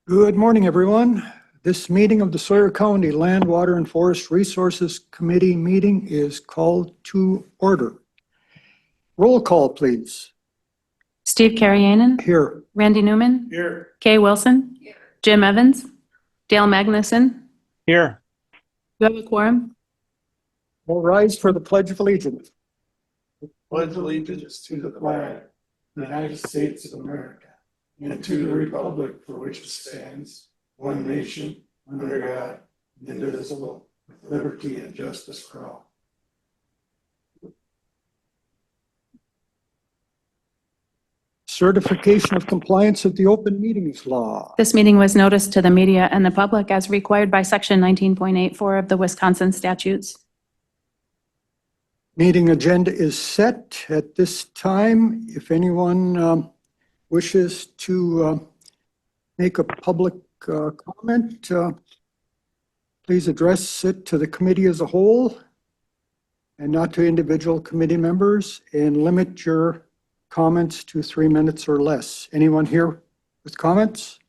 Good morning, everyone. This meeting of the Sawyer County Land, Water, and Forest Resources Committee meeting is called to order. Roll call, please. Steve Karianen. Here. Randy Newman. Here. Kay Wilson. Here. Jim Evans. Dale Magnuson. Here. You have a quorum? We'll rise for the Pledge of Allegiance. Pledge allegiance to the flag of the United States of America and to the republic for which it stands, one nation, under God, indivisible, with liberty and justice for all. Certification of compliance with the open meetings law. This meeting was noticed to the media and the public as required by Section 19.84 of the Wisconsin statutes. Meeting agenda is set at this time. If anyone wishes to make a public comment, please address it to the committee as a whole and not to individual committee members, and limit your comments to 3 minutes or less. Anyone here with comments?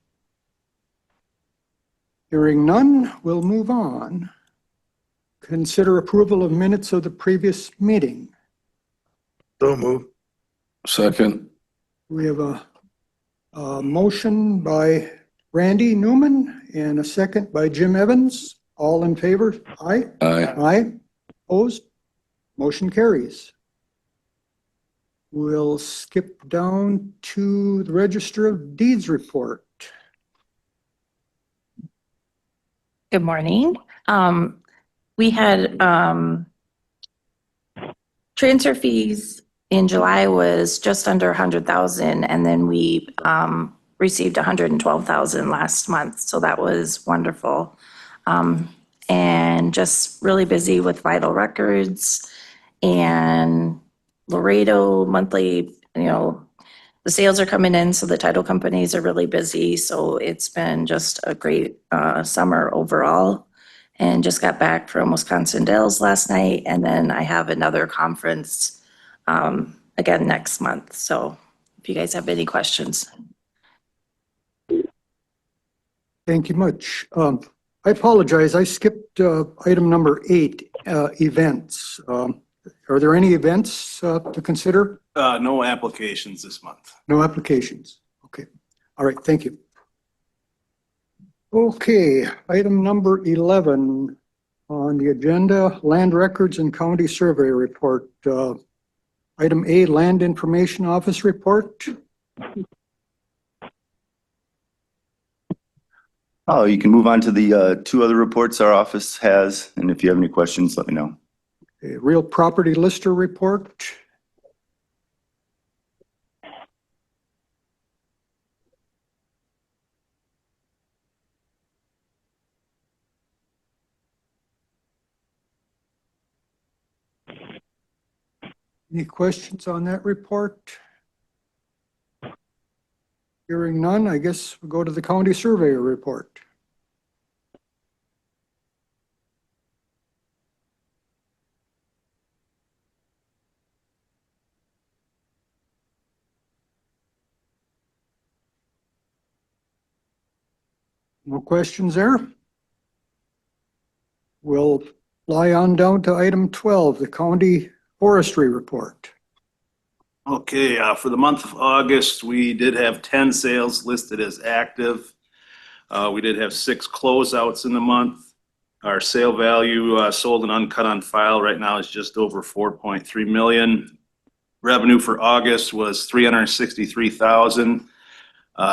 Hearing none, we'll move on. Consider approval of minutes of the previous meeting. So move. Second. We have a motion by Randy Newman and a second by Jim Evans. All in favor? Aye. Aye. Aye. Opposed? Motion carries. We'll skip down to the Register of Deeds report. Good morning. We had transfer fees in July was just under 100,000, and then we received 112,000 last month, so that was wonderful. And just really busy with vital records and Laredo monthly, the sales are coming in, so the title companies are really busy. So it's been just a great summer overall. And just got back from Wisconsin Dells last night. And then I have another conference again next month. So if you guys have any questions. Thank you much. I apologize. I skipped item number 8, events. Are there any events to consider? No applications this month. No applications. Okay. All right. Thank you. Okay. Item number 11 on the agenda, land records and county survey report. Item A, land information office report. Oh, you can move on to the 2 other reports our office has, and if you have any questions, let me know. A real property lister report. Any questions on that report? Hearing none, I guess we'll go to the county surveyor report. No questions there? We'll fly on down to item 12, the county forestry report. Okay, for the month of August, we did have 10 sales listed as active. We did have 6 closeouts in the month. Our sale value sold and uncut on file right now is just over 4.3 million. Revenue for August was 363,000.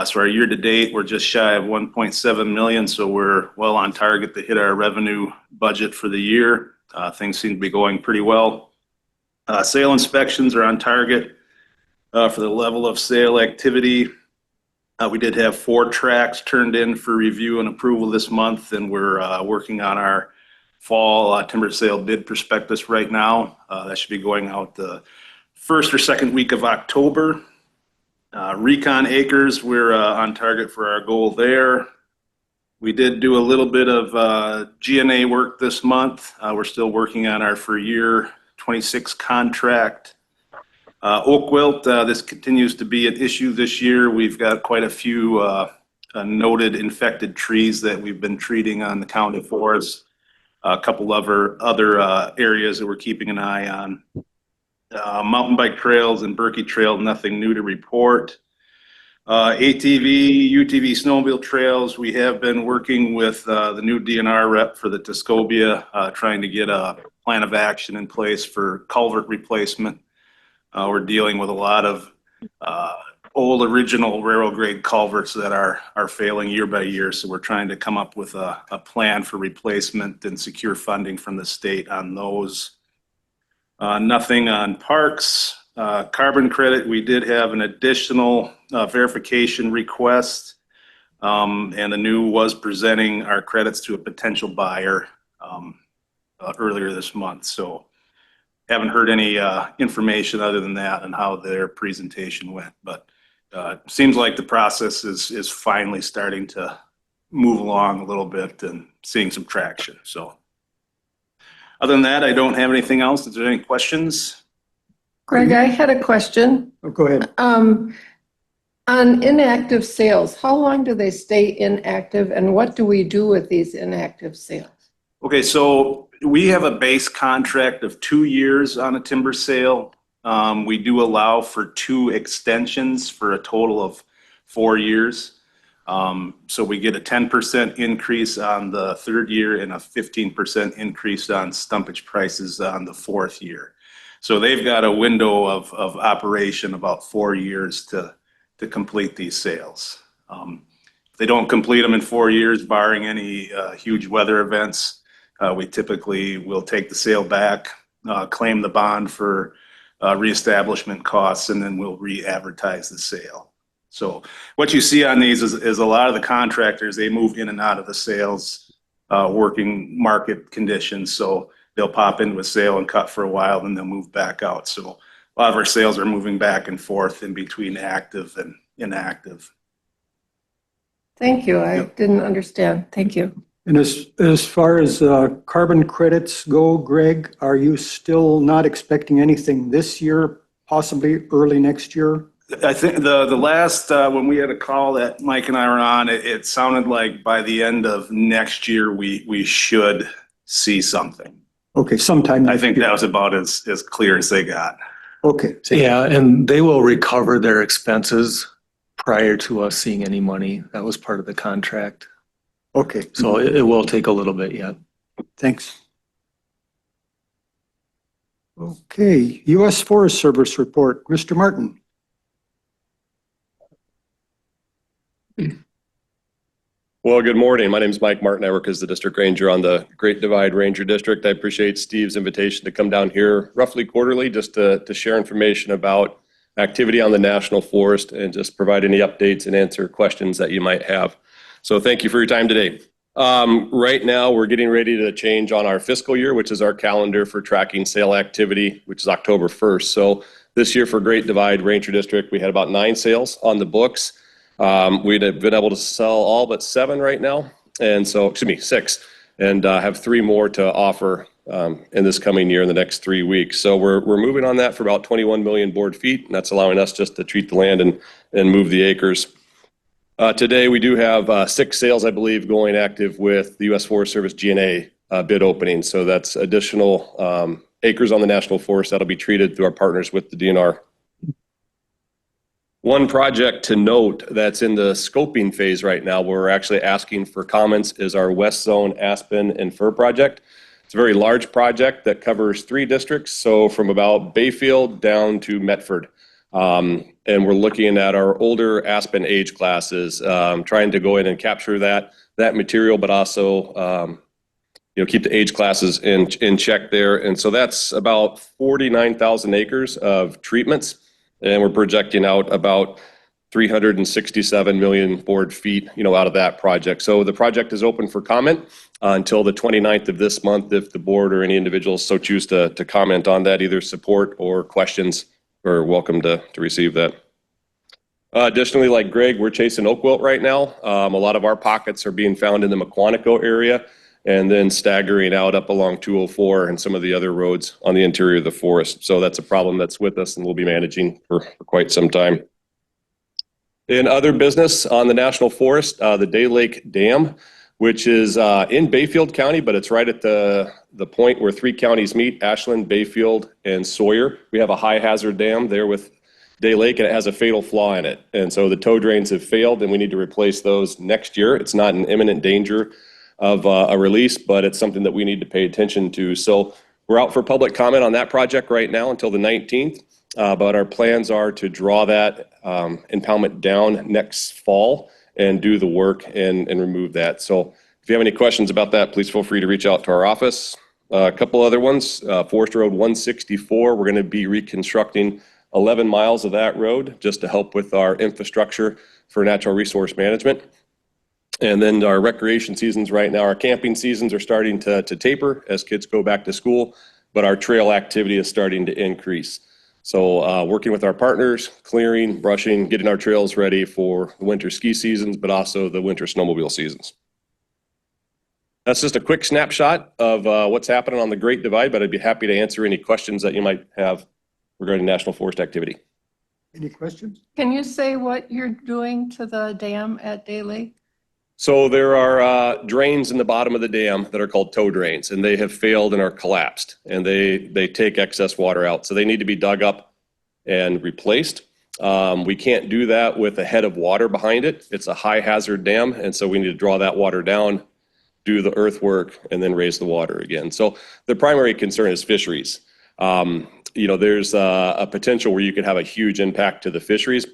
So our year to date, we're just shy of 1.7 million. So we're well on target to hit our revenue budget for the year. Things seem to be going pretty well. Sale inspections are on target for the level of sale activity. We did have 4 tracts turned in for review and approval this month, and we're working on our fall timber sale bid prospectus right now. That should be going out the first or second week of October. Recon acres, we're on target for our goal there. We did do a little bit of G&A work this month. We're still working on our for year 26 contract. Oak wilt, this continues to be an issue this year. We've got quite a few noted infected trees that we've been treating on the county forest. A couple of other areas that we're keeping an eye on. Mountain bike trails and Berkey Trail, nothing new to report. ATV, UTV snowmobile trails, we have been working with the new DNR rep for the Tuscobia, trying to get a plan of action in place for culvert replacement. We're dealing with a lot of old original railroad grade culverts that are failing year by year. So we're trying to come up with a plan for replacement and secure funding from the state on those. Nothing on parks. Carbon credit, we did have an additional verification request. And the new was presenting our credits to a potential buyer earlier this month. So haven't heard any information other than that on how their presentation went. But seems like the process is finally starting to move along a little bit and seeing some traction. So other than that, I don't have anything else. Is there any questions? Greg, I had a question. Oh, go ahead. On inactive sales, how long do they stay inactive and what do we do with these inactive sales? Okay, so we have a base contract of 2 years on a timber sale. We do allow for 2 extensions for a total of 4 years. So we get a 10% increase on the 3rd year and a 15% increase on stumpage prices on the 4th year. So they've got a window of operation about 4 years to complete these sales. If they don't complete them in 4 years, barring any huge weather events, we typically will take the sale back, claim the bond for reestablishment costs, and then we'll re-advertise the sale. So what you see on these is a lot of the contractors, they move in and out of the sales, working market conditions. So they'll pop into a sale and cut for a while, then they'll move back out. So a lot of our sales are moving back and forth in between active and inactive. Thank you. I didn't understand. Thank you. And as far as carbon credits go, Greg, are you still not expecting anything this year, possibly early next year? I think the last, when we had a call that Mike and I were on, it sounded like by the end of next year, we should see something. Okay, sometime. I think that was about as clear as they got. Okay, Yeah, and they will recover their expenses prior to us seeing any money. That was part of the contract. okay, So it will take a little bit yet. thanks. Okay, U.S. Forest Service report, Mr. Martin. Well, good morning. My name is Mike Martin. I work as the district ranger on the Great Divide Ranger District. I appreciate Steve's invitation to come down here roughly quarterly just to share information about activity on the National Forest and just provide any updates and answer questions that you might have. So thank you for your time today. Right now, we're getting ready to change on our fiscal year, which is our calendar for tracking sale activity, which is October 1st. So this year for Great Divide Ranger District, we had about 9 sales on the books. We'd have been able to sell all but 7 right now. And so, 6, and have 3 more to offer in this coming year in the next 3 weeks. So we're moving on that for about 21 million board feet, and that's allowing us just to treat the land and move the acres. Today, we do have 6 sales, I believe, going active with the U.S. Forest Service G&A bid opening. So that's additional acres on the National Forest that'll be treated through our partners with the DNR. One project to note that's in the scoping phase right now, where we're actually asking for comments, is our West Zone Aspen and Fir project. It's a very large project that covers 3 districts, so from about Bayfield down to Medford. And we're looking at our older aspen age classes, trying to go in and capture that material, but also keep the age classes in check there. And so that's about 49,000 acres of treatments. And we're projecting out about 367 million board feet, out of that project. So the project is open for comment until the 29th of this month. If the board or any individuals so choose to comment on that, either support or questions, are welcome to receive that. Additionally, like Greg, we're chasing oak wilt right now. A lot of our pockets are being found in the Mequonico area and then staggering out up along 204 and some of the other roads on the interior of the forest. So that's a problem that's with us and we'll be managing for quite some time. In other business on the National Forest, the Day Lake Dam, which is in Bayfield County, but it's right at the point where three counties meet, Ashland, Bayfield, and Sawyer. We have a high hazard dam there with Day Lake, and it has a fatal flaw in it. And so the tow drains have failed, and we need to replace those next year. It's not in imminent danger of a release, but it's something that we need to pay attention to. So we're out for public comment on that project right now until the 19th. But our plans are to draw that impoundment down next fall and do the work and remove that. So if you have any questions about that, please feel free to reach out to our office. A couple other ones, Forest Road 164, we're going to be reconstructing 11 miles of that road just to help with our infrastructure for natural resource management. And then our recreation seasons right now, our camping seasons are starting to taper as kids go back to school, but our trail activity is starting to increase. So working with our partners, clearing, brushing, getting our trails ready for the winter ski seasons, but also the winter snowmobile seasons. That's just a quick snapshot of what's happening on the Great Divide, but I'd be happy to answer any questions that you might have regarding National Forest activity. Any questions? Can you say what you're doing to the dam at Day Lake? So there are drains in the bottom of the dam that are called tow drains, and they have failed and are collapsed, and they take excess water out. So they need to be dug up and replaced. We can't do that with a head of water behind it. It's a high hazard dam, and so we need to draw that water down, do the earthwork, and then raise the water again. So the primary concern is fisheries. There's a potential where you could have a huge impact to the fisheries.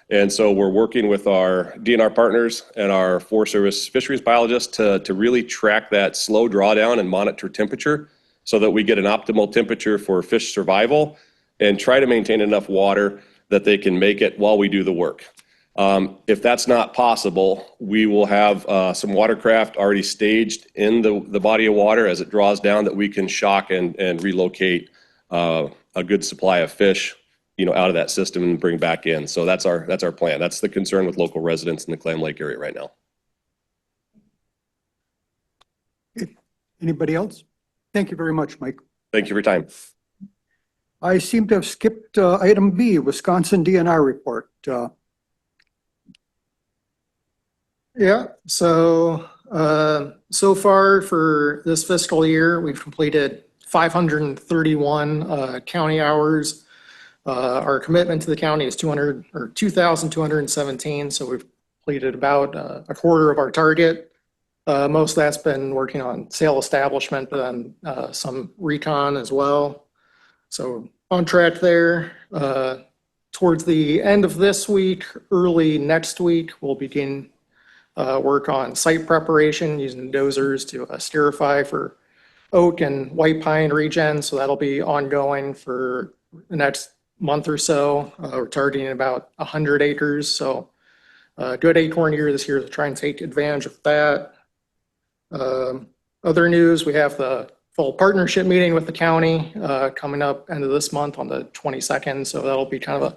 And so we're working with our DNR partners and our Forest Service fisheries biologists to really track that slow drawdown and monitor temperature so that we get an optimal temperature for fish survival and try to maintain enough water that they can make it while we do the work. If that's not possible, we will have some watercraft already staged in the body of water as it draws down that we can shock and relocate a good supply of fish out of that system and bring back in. So that's our plan. That's the concern with local residents in the Clam Lake area right now. Anybody else? Thank you very much, Mike. Thank you for your time. I seem to have skipped item B, Wisconsin DNR report. Yeah, so far for this fiscal year, we've completed 531 county hours. Our commitment to the county is 2,217, so we've completed about a quarter of our target. Most of that's been working on sale establishment, but then some recon as well. So on track there. Towards the end of this week, early next week, we'll begin work on site preparation using dozers to sterify for oak and white pine regen. So that'll be ongoing for the next month or so. We're targeting about 100 acres. So good acorn year this year to try and take advantage of that. Other news, we have the full partnership meeting with the county coming up end of this month on the 22nd. So that'll be kind of a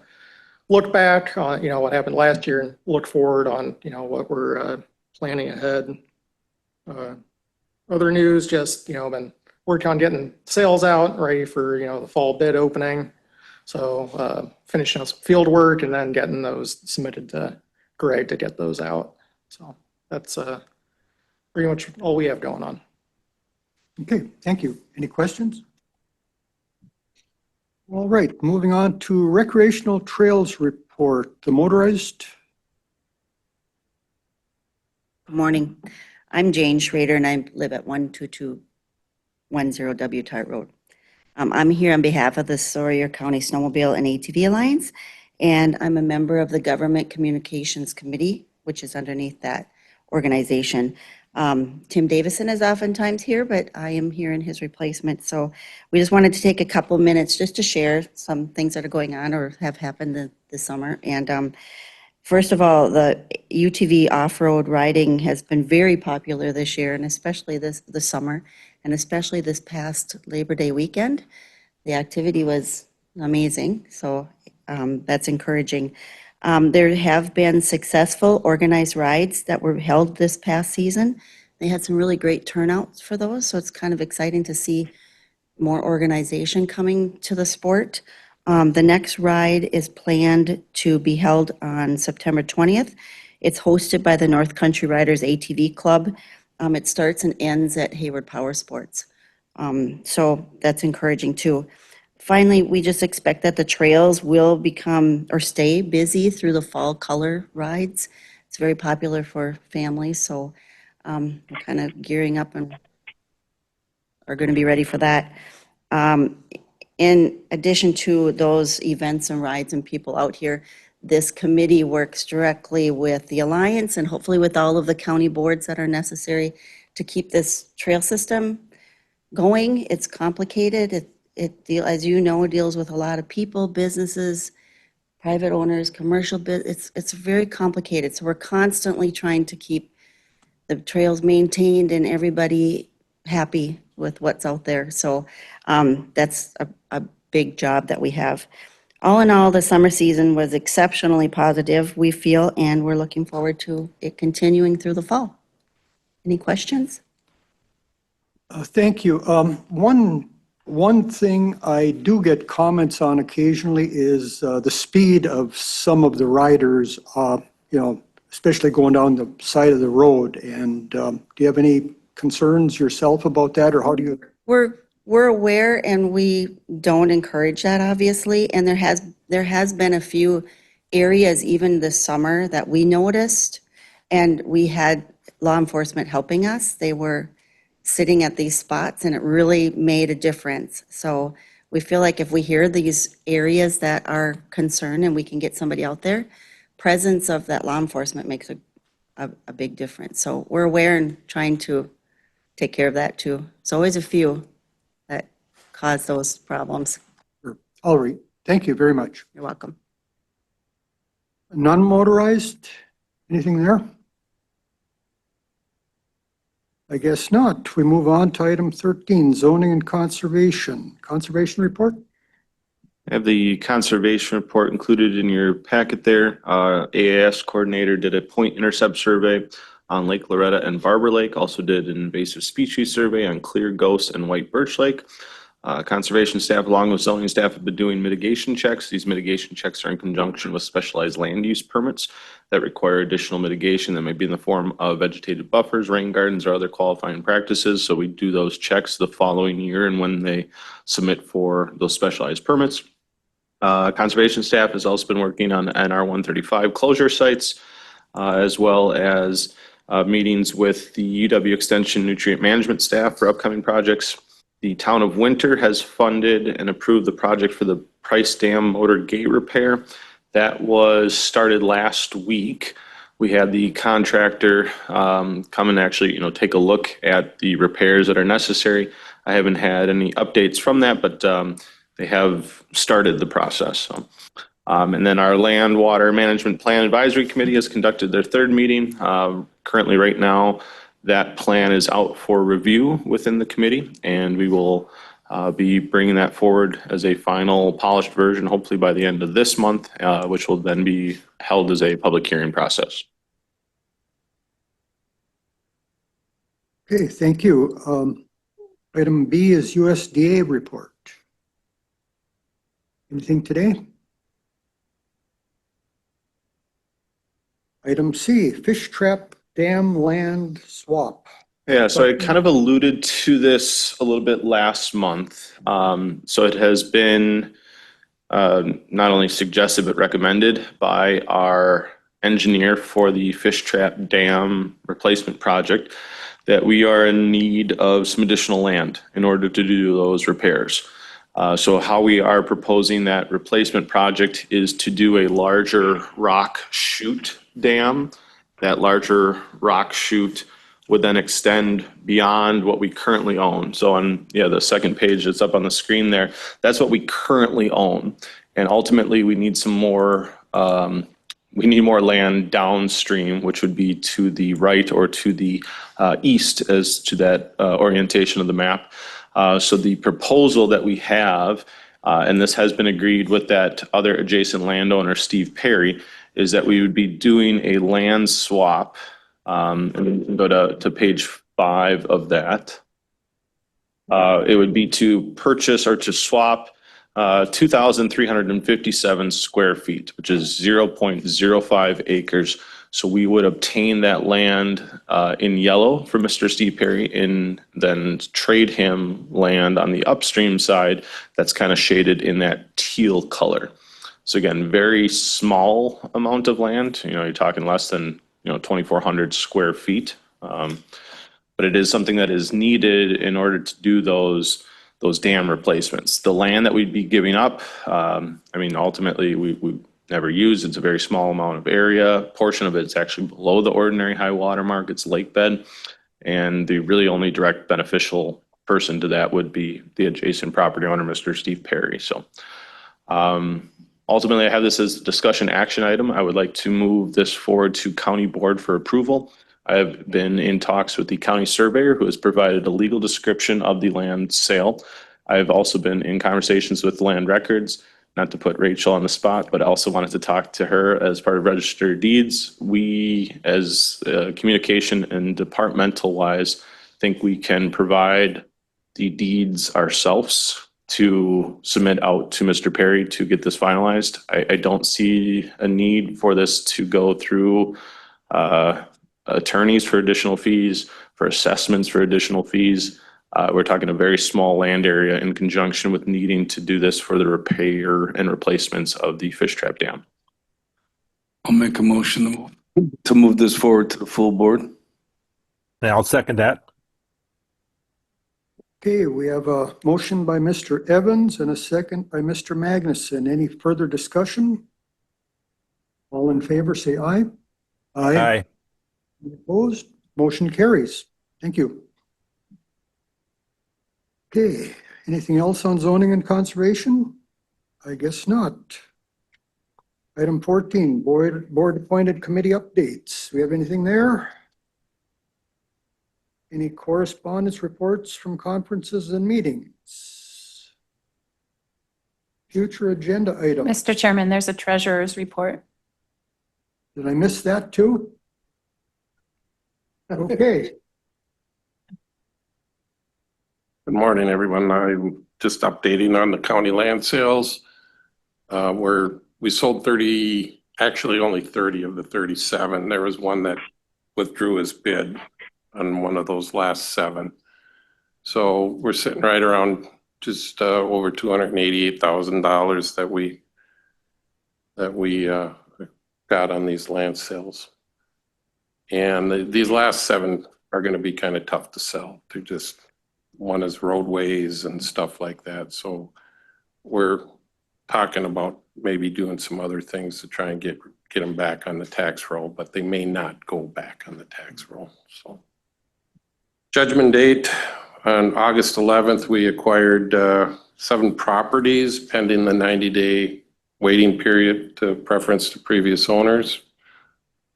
look back on, what happened last year and look forward on, what we're planning ahead. Other news, just, been working on getting sales out ready for, the fall bid opening. So finishing up some field work and then getting those submitted to Greg to get those out. So that's pretty much all we have going on. Okay, thank you. Any questions? All right, moving on to recreational trails report, the motorized. Good morning. I'm Jane Schrader and I live at 12210 W Tart Road. I'm here on behalf of the Sawyer County Snowmobile and ATV Alliance, and I'm a member of the Government Communications Committee, which is underneath that organization. Tim Davison is oftentimes here, but I am here in his replacement. So we just wanted to take a couple minutes just to share some things that are going on or have happened this summer. And first of all, the UTV off-road riding has been very popular this year, and especially this summer, and especially this past Labor Day weekend. The activity was amazing, so that's encouraging. There have been successful organized rides that were held this past season. They had some really great turnouts for those, so it's kind of exciting to see more organization coming to the sport. The next ride is planned to be held on September 20th. It's hosted by the North Country Riders ATV Club. It starts and ends at Hayward Power Sports. So that's encouraging too. Finally, we just expect that the trails will become or stay busy through the fall color rides. It's very popular for families, so we're kind of gearing up and are going to be ready for that. In addition to those events and rides and people out here, this committee works directly with the Alliance and hopefully with all of the county boards that are necessary to keep this trail system going. It's complicated. As you know, deals with a lot of people, businesses, private owners, commercial, it's very complicated. So we're constantly trying to keep the trails maintained and everybody happy with what's out there. So that's a big job that we have. All in all, the summer season was exceptionally positive, we feel, and we're looking forward to it continuing through the fall. Any questions? Thank you. One thing I do get comments on occasionally is the speed of some of the riders, especially going down the side of the road. And do you have any concerns yourself about that, or how do you? We're aware, and we don't encourage that, obviously. And there has been a few areas, even this summer, that we noticed, and we had law enforcement helping us. They were sitting at these spots, and it really made a difference. So we feel like if we hear these areas that are concerned and we can get somebody out there, presence of that law enforcement makes a big difference. So we're aware and trying to take care of that too. It's always a few that cause those problems. All right. Thank you very much. You're welcome. Non-motorized, anything there? I guess not. We move on to item 13, zoning and conservation. Conservation report? I have the conservation report included in your packet there. AAS coordinator did a point intercept survey on Lake Loretta and Barber Lake, also did an invasive species survey on Clear Ghost and White Birch Lake. Conservation staff, along with zoning staff, have been doing mitigation checks. These mitigation checks are in conjunction with specialized land use permits that require additional mitigation that may be in the form of vegetated buffers, rain gardens, or other qualifying practices. So we do those checks the following year and when they submit for those specialized permits. Conservation staff has also been working on NR 135 closure sites, as well as meetings with the UW Extension nutrient management staff for upcoming projects. The town of Winter has funded and approved the project for the Price Dam motor gate repair. That was started last week. We had the contractor come and actually, take a look at the repairs that are necessary. I haven't had any updates from that, but they have started the process. So. And then our Land Water Management Plan Advisory Committee has conducted their third meeting. Currently, right now, that plan is out for review within the committee, and we will be bringing that forward as a final polished version, hopefully by the end of this month, which will then be held as a public hearing process. Okay, thank you. Item B is USDA report. Anything today? Item C, fish trap dam land swap. Yeah, so I kind of alluded to this a little bit last month. So it has been not only suggested but recommended by our engineer for the fish trap dam replacement project that we are in need of some additional land in order to do those repairs. So how we are proposing that replacement project is to do a larger rock chute dam. That larger rock chute would then extend beyond what we currently own. So on the second page that's up on the screen there, that's what we currently own. And ultimately we need some more, we need more land downstream, which would be to the right or to the east as to that orientation of the map. So the proposal that we have, and this has been agreed with that other adjacent landowner, Steve Perry, is that we would be doing a land swap. And we can go to page 5 of that. It would be to purchase or to swap 2,357 square feet, which is 0.05 acres. So we would obtain that land in yellow for Mr. Steve Perry and then trade him land on the upstream side that's kind of shaded in that teal color. So again, very small amount of land, you're talking less than, 2,400 square feet. But it is something that is needed in order to do those dam replacements. The land that we'd be giving up, ultimately we never use. It's a very small amount of area. Portion of it's actually below the ordinary high water mark. It's lake bed. And the really only direct beneficial person to that would be the adjacent property owner, Mr. Steve Perry. So ultimately, I have this as a discussion action item. I would like to move this forward to county board for approval. I have been in talks with the county surveyor who has provided a legal description of the land sale. I have also been in conversations with land records, not to put Rachel on the spot, but I also wanted to talk to her as part of register of deeds. We, as communication and departmental wise, think we can provide the deeds ourselves to submit out to Mr. Perry to get this finalized. I don't see a need for this to go through attorneys for additional fees, for assessments for additional fees. We're talking a very small land area in conjunction with needing to do this for the repair and replacements of the fish trap dam. I'll make a motion to move this forward to the full board. And I'll second that. Okay, we have a motion by Mr. Evans and a second by Mr. Magnuson. Any further discussion? All in favor, say aye. Aye. Any opposed? Motion carries. Thank you. Okay, anything else on zoning and conservation? I guess not. Item 14, board appointed committee updates. We have anything there? Any correspondence reports from conferences and meetings? Future agenda items. Mr. Chairman, there's a treasurer's report. Did I miss that too? Okay. Good morning, everyone. I'm just updating on the county land sales. We sold 30, actually only 30 of the 37. There was one that withdrew his bid on one of those last 7. So we're sitting right around just over $288,000 that we got on these land sales. And these last 7 are going to be kind of tough to sell. They're just, one is roadways and stuff like that. So we're talking about maybe doing some other things to try and get them back on the tax roll, but they may not go back on the tax roll. So judgment date on August 11th, we acquired 7 properties pending the 90-day waiting period to preference to previous owners.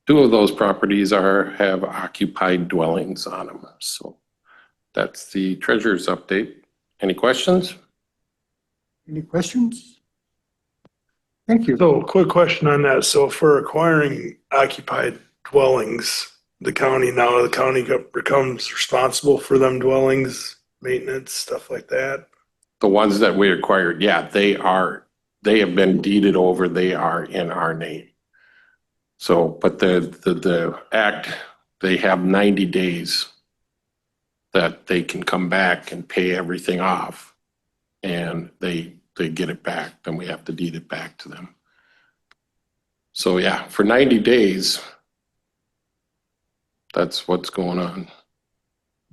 2 of those properties have occupied dwellings on them. So that's the treasurer's update. Any questions? Any questions? Thank you. So quick question on that. So for acquiring occupied dwellings, the county becomes responsible for them dwellings, maintenance, stuff like that? The ones that we acquired, yeah, they have been deeded over. They are in our name. So, but the act, they have 90 days that they can come back and pay everything off, and they get it back. Then we have to deed it back to them. So yeah, for 90 days, that's what's going on.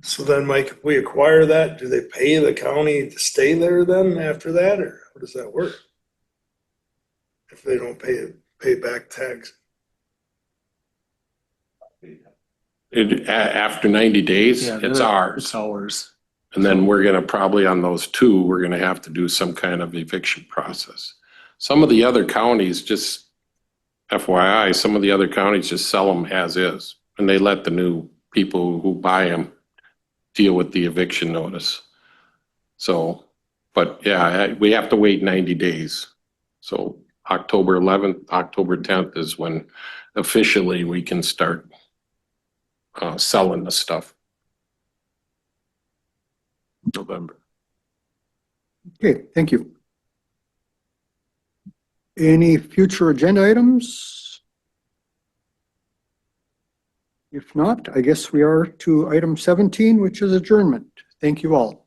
So then, Mike, if we acquire that, do they pay the county to stay there then after that, or how does that work? If they don't pay back tax? After 90 days, Yeah, it's ours. It's ours. And then we're going to probably on those 2, we're going to have to do some kind of eviction process. Some of the other counties, just FYI, some of the other counties just sell them as is. And they let the new people who buy them deal with the eviction notice. So, but yeah, we have to wait 90 days. So October 11th, October 10th is when officially we can start selling the stuff. November. Okay, thank you. Any future agenda items? If not, I guess we are to item 17, which is adjournment. Thank you all.